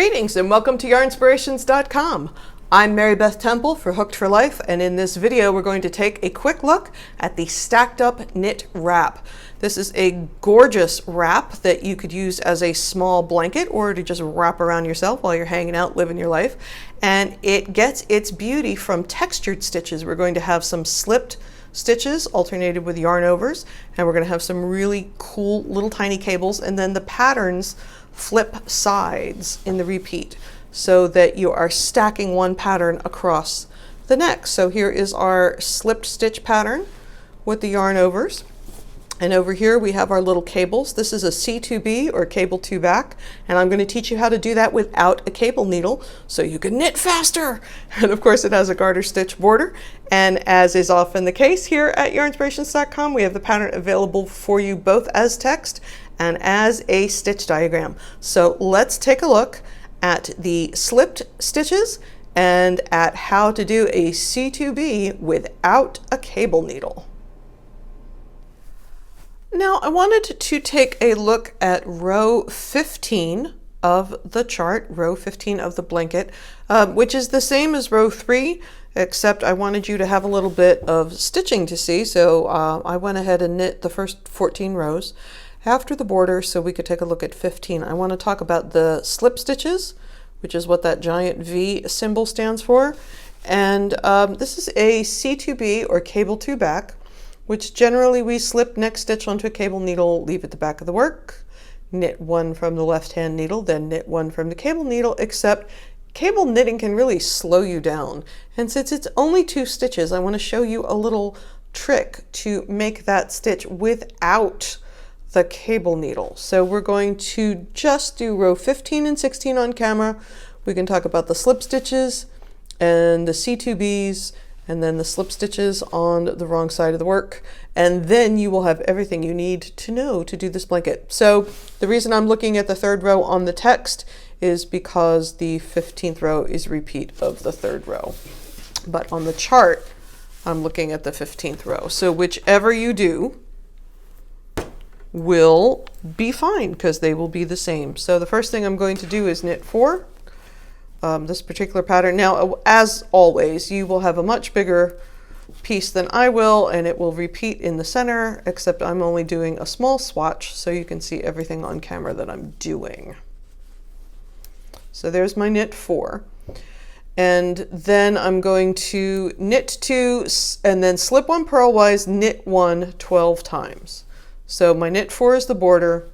Greetings and welcome to Yarnspirations.com. I'm Mary Beth Temple for Hooked for Life, and in this video we're going to take a quick look at the stacked up knit wrap. This is a gorgeous wrap that you could use as a small blanket or to just wrap around yourself while you're hanging out living your life, and it gets its beauty from textured stitches. We're going to have some slipped stitches alternated with yarn overs, and we're going to have some really cool little tiny cables, and then the patterns flip sides in the repeat so that you are stacking one pattern across the next. So here is our slipped stitch pattern with the yarn overs, and over here we have our little cables. This is a C2B or cable 2 back, and I'm going to teach you how to do that without a cable needle so you can knit faster. And of course it has a garter stitch border, and as is often the case here at Yarnspirations.com, we have the pattern available for you both as text and as a stitch diagram. So let's take a look at the slipped stitches and at how to do a C2B without a cable needle. Now I wanted to take a look at row 15 of the chart, row 15 of the blanket, which is the same as row 3, except I wanted you to have a little bit of stitching to see, so I went ahead and knit the first 14 rows after the border so we could take a look at 15. I want to talk about the slip stitches, which is what that giant V symbol stands for, and this is a C2B or cable 2 back, which generally we slip next stitch onto a cable needle, leave at the back of the work, knit one from the left hand needle, then knit one from the cable needle, except cable knitting can really slow you down. And since it's only 2 stitches, I want to show you a little trick to make that stitch without the cable needle. So we're going to just do row 15 and 16 on camera. We can talk about the slip stitches and the C2Bs, and then the slip stitches on the wrong side of the work, and then you will have everything you need to know to do this blanket. So the reason I'm looking at the 3rd row on the text is because the 15th row is a repeat of the 3rd row, but on the chart I'm looking at the 15th row. So whichever you do will be fine because they will be the same. So the first thing I'm going to do is knit 4. This particular pattern. Now, as always, you will have a much bigger piece than I will, and it will repeat in the center, except I'm only doing a small swatch so you can see everything on camera that I'm doing. So there's my knit 4. And then I'm going to knit 2 and then slip 1 purlwise, knit 1 12 times. So my knit 4 is the border,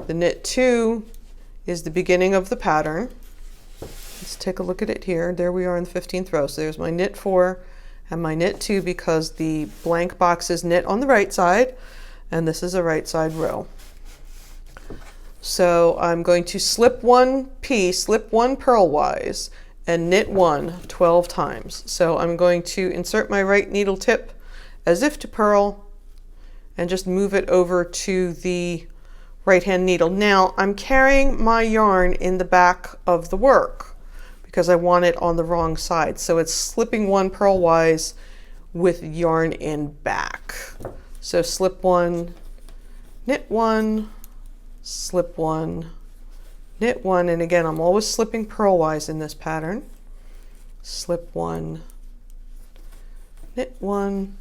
the knit 2 is the beginning of the pattern. Let's take a look at it here. There we are in the 15th row. So there's my knit 4 and my knit 2 because the blank box is knit on the right side, and this is a right side row. So I'm going to slip 1 piece, slip 1 purlwise, and knit 1 12 times. So I'm going to insert my right needle tip as if to purl and just move it over to the right hand needle. Now I'm carrying my yarn in the back of the work because I want it on the wrong side. So it's slipping 1 purlwise with yarn in back. So slip 1, knit 1, slip 1, knit 1, and again I'm always slipping purlwise in this pattern. Slip 1, knit 1,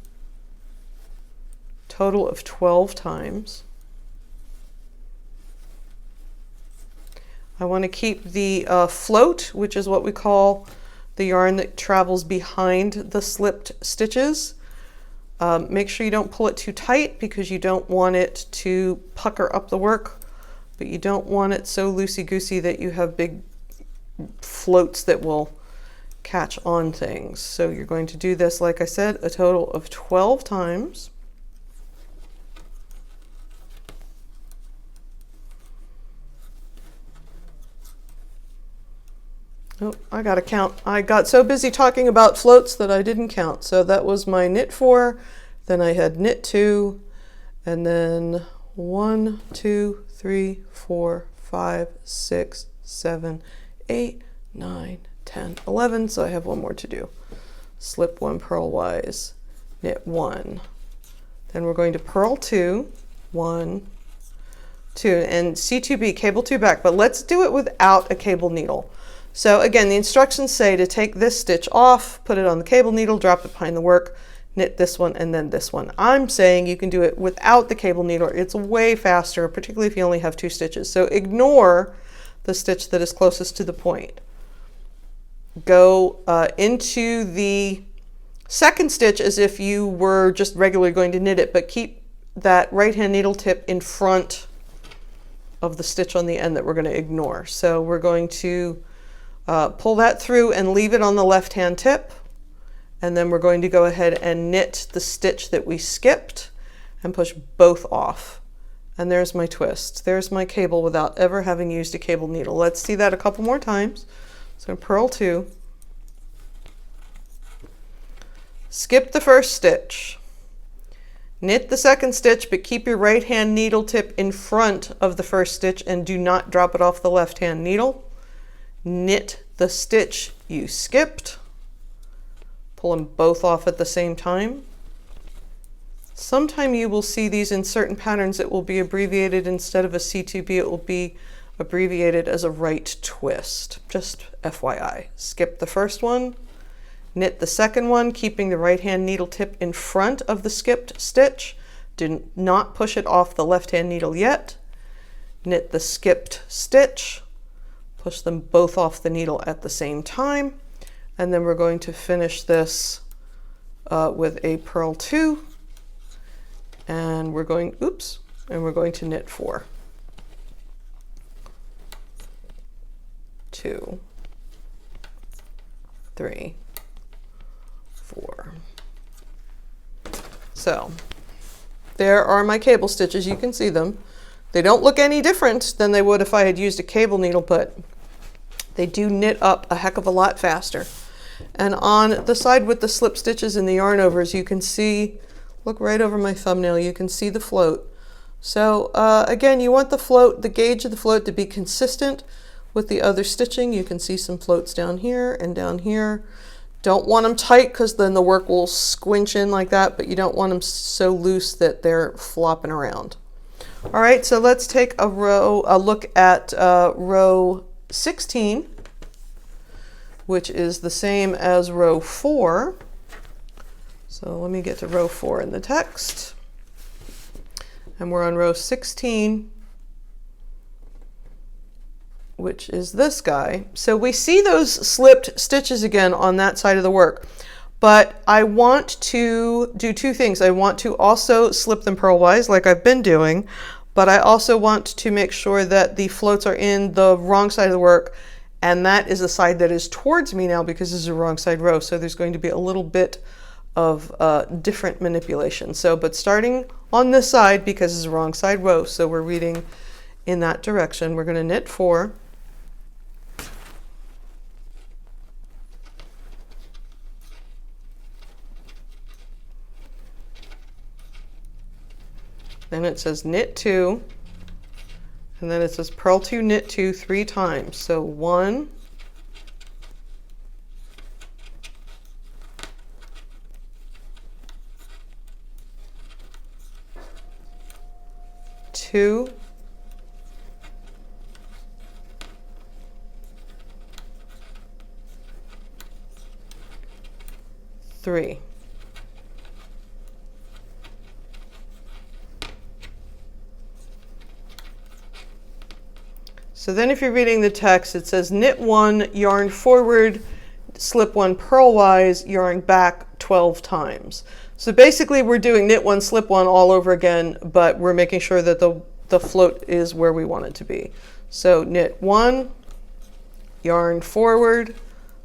total of 12 times. I want to keep the float, which is what we call the yarn that travels behind the slipped stitches. Make sure you don't pull it too tight because you don't want it to pucker up the work, but you don't want it so loosey-goosey that you have big floats that will catch on things. So you're going to do this, like I said, a total of 12 times. Oh, I gotta count. I got so busy talking about floats that I didn't count. So that was my knit 4, then I had knit 2, and then 1, 2, 3, 4, 5, 6, 7, 8, 9, 10, 11. So I have one more to do. Slip 1 purlwise, knit 1. Then we're going to purl 2, 1, 2 and C2B, cable 2 back, but let's do it without a cable needle. So again, the instructions say to take this stitch off, put it on the cable needle, drop it behind the work, knit this one and then this one. I'm saying you can do it without the cable needle. It's way faster, particularly if you only have 2 stitches. So ignore the stitch that is closest to the point. Go into the second stitch as if you were just regularly going to knit it, but keep that right hand needle tip in front of the stitch on the end that we're going to ignore. So we're going to pull that through and leave it on the left hand tip, and then we're going to go ahead and knit the stitch that we skipped and push both off. And there's my twist. There's my cable without ever having used a cable needle. Let's see that a couple more times. So purl 2, skip the first stitch, knit the second stitch, but keep your right hand needle tip in front of the first stitch and do not drop it off the left hand needle. Knit the stitch you skipped, pull them both off at the same time. Sometime you will see these in certain patterns. It will be abbreviated instead of a C2B, it will be abbreviated as a right twist. Just FYI. Skip the first one, knit the second one, keeping the right hand needle tip in front of the skipped stitch. Do not push it off the left hand needle yet. Knit the skipped stitch, push them both off the needle at the same time, and then we're going to finish this with a purl 2, and we're going, and we're going to knit 4. 2, 3, 4. So there are my cable stitches. You can see them. They don't look any different than they would if I had used a cable needle, but they do knit up a heck of a lot faster. And on the side with the slip stitches and the yarn overs, you can see, look right over my thumbnail, you can see the float. So again, you want the float, the gauge of the float to be consistent with the other stitching. You can see some floats down here and down here. Don't want them tight because then the work will squinch in like that, but you don't want them so loose that they're flopping around. All right, so let's take a look at row 16, which is the same as row 4. So let me get to row 4 in the text. And we're on row 16, which is this guy. So we see those slipped stitches again on that side of the work, but I want to do 2 things. I want to also slip them purlwise like I've been doing, but I also want to make sure that the floats are in the wrong side of the work, and that is the side that is towards me now because this is a wrong side row. So there's going to be a little bit of different manipulation. So, but starting on this side because it's a wrong side row, so we're reading in that direction, we're going to knit 4. Then it says knit 2, and then it says purl 2, knit 2 3 times. So 1, 2, 3. So then if you're reading the text, it says knit 1, yarn forward, slip 1 purlwise, yarn back 12 times. So basically we're doing knit 1, slip 1 all over again, but we're making sure that the float is where we want it to be. So knit 1, yarn forward,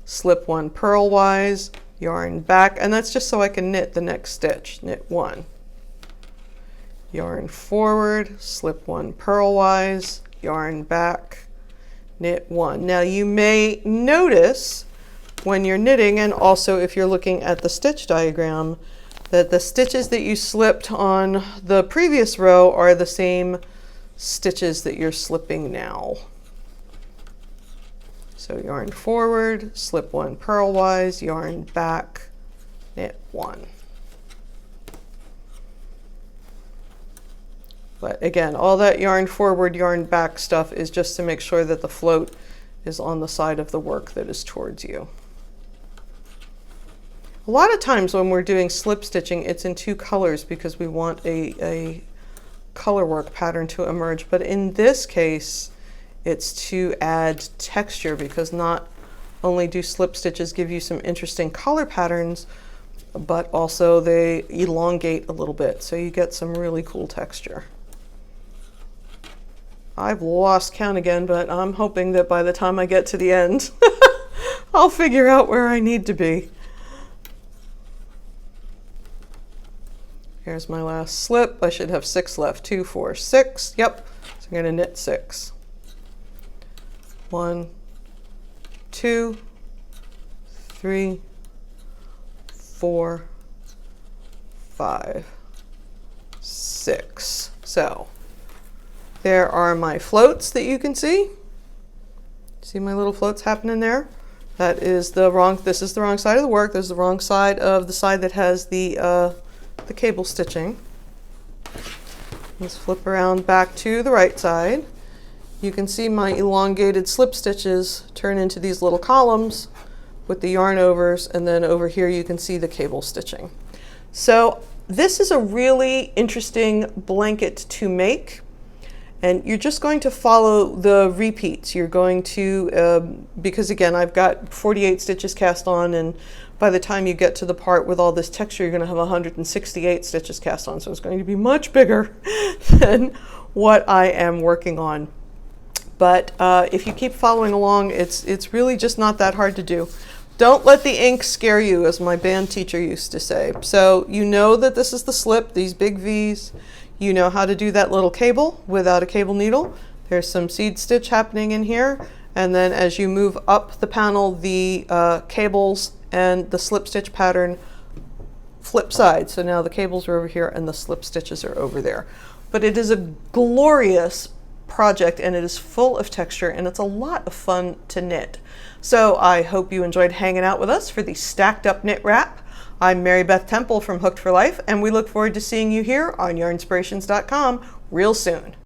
slip 1 purlwise, yarn back, and that's just so I can knit the next stitch. Knit 1, yarn forward, slip 1 purlwise, yarn back, knit 1. Now you may notice when you're knitting, and also if you're looking at the stitch diagram, that the stitches that you slipped on the previous row are the same stitches that you're slipping now. So yarn forward, slip 1 purlwise, yarn back, knit 1. But again, all that yarn forward, yarn back stuff is just to make sure that the float is on the side of the work that is towards you. A lot of times when we're doing slip stitching, it's in two colors because we want a color work pattern to emerge. But in this case, it's to add texture, because not only do slip stitches give you some interesting color patterns, but also they elongate a little bit, so you get some really cool texture. I've lost count again, but I'm hoping that by the time I get to the end, I'll figure out where I need to be. Here's my last slip. I should have 6 left. 2, 4, 6. Yep. So I'm going to knit 6. 1, 2, 3, 4, 5, 6. So there are my floats that you can see. See my little floats happening there? That is the wrong, this is the wrong side of the work. This is the wrong side of the side that has the cable stitching. Let's flip around back to the right side. You can see my elongated slip stitches turn into these little columns with the yarn overs, and then over here you can see the cable stitching. So this is a really interesting blanket to make, and you're just going to follow the repeats. You're going to, because again, I've got 48 stitches cast on, and by the time you get to the part with all this texture, you're going to have 168 stitches cast on, so it's going to be much bigger than what I am working on. But if you keep following along, it's really just not that hard to do. Don't let the ink scare you, as my band teacher used to say. So you know that this is the slip, these big V's. You know how to do that little cable without a cable needle. There's some seed stitch happening in here. And then as you move up the panel, the cables and the slip stitch pattern flip sides. So now the cables are over here and the slip stitches are over there. But it is a glorious project, and it is full of texture, and it's a lot of fun to knit. So I hope you enjoyed hanging out with us for the Stacked Up Knit Wrap. I'm Mary Beth Temple from Hooked for Life, and we look forward to seeing you here on Yarnspirations.com real soon.